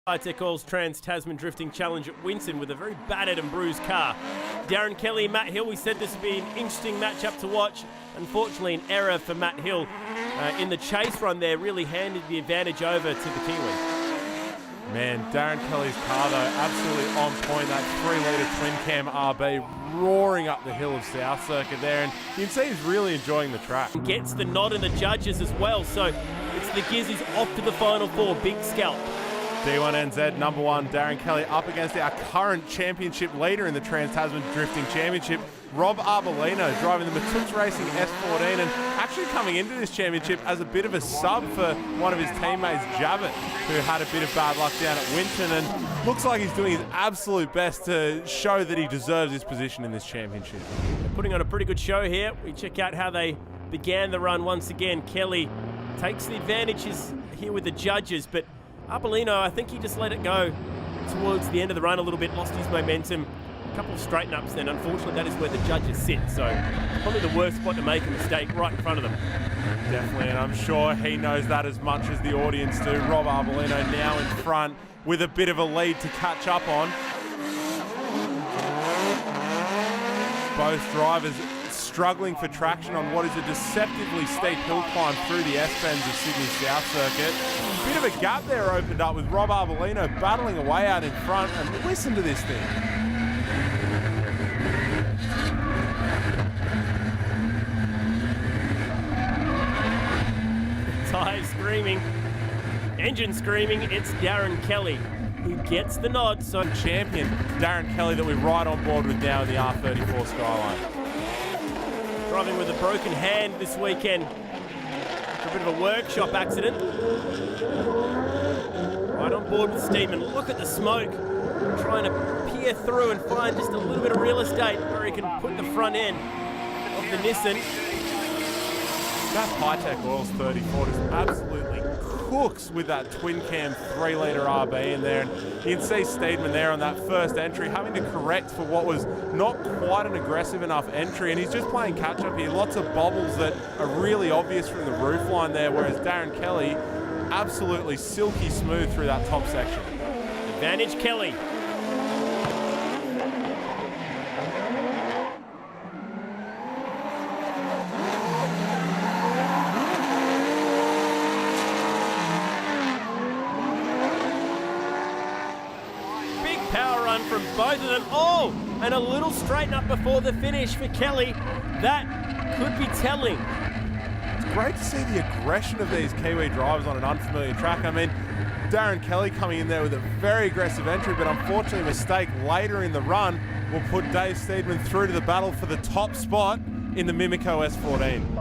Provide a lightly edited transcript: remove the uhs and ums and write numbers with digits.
High-Tech Oil's Trans-Tasman Drifting Challenge at Winton with a very battered and bruised car. Darren Kelly, Matt Hill, we said this would be an interesting matchup to watch. Unfortunately, an error for Matt Hill in the chase run there really handed the advantage over to the Kiwi. Man, Darren Kelly's car, though, absolutely on point. That 3-litre twin-cam RB roaring up the hill of South Circuit there, and you can see he's really enjoying the track. Gets the nod in the judges as well, so it's the Gizzies off to the Final Four. Big scalp. D1NZ number 1, Darren Kelly up against our current championship leader in the Trans-Tasman Drifting Championship, Rob Arbolino, driving the Matooks Racing S14 and actually coming into this championship as a bit of a sub for one of his teammates, Jabbit, who had a bit of bad luck down at Winton, and looks like he's doing his absolute best to show that he deserves his position in this championship. They're putting on a pretty good show here. We check out how they began the run once again. Kelly takes the advantages here with the judges, but Arbolino, I think he just let it go towards the end of the run a little bit, lost his momentum. A couple of straighten ups then. Unfortunately, that is where the judges sit, so probably the worst spot to make a mistake, right in front of them. Definitely, and I'm sure he knows that as much as the audience do. Rob Arbolino now in front with a bit of a lead to catch up on. Both drivers struggling for traction on what is a deceptively steep hill climb through the S-bends of Sydney South Circuit. Bit of a gap there opened up with Rob Arbolino battling away out in front, and listen to this thing. Tyres screaming, engine screaming, it's Darren Kelly who gets the nod. So champion Darren Kelly that we're right on board with now in the R34 Skyline. Driving with a broken hand this weekend. A bit of a workshop accident. Right on board with Steedman. Look at the smoke. Trying to peer through and find just a little bit of real estate where he can put the front end of the Nissan. That High-Tech Oil's 34 just absolutely cooks with that twin-cam 3-litre RB in there. And you can see Steedman there on that first entry having to correct for what was not quite an aggressive enough entry, and he's just playing catch-up here. Lots of bobbles that are really obvious from the roofline there, whereas Darren Kelly absolutely silky smooth through that top section. Advantage Kelly. Power run from both of them. Oh, and a little straighten up before the finish for Kelly. That could be telling. It's great to see the aggression of these Kiwi drivers on an unfamiliar track. I mean, Darren Kelly coming in there with a very aggressive entry, but unfortunately a mistake later in the run will put Dave Steedman through to the battle for the top spot in the Mimico S14.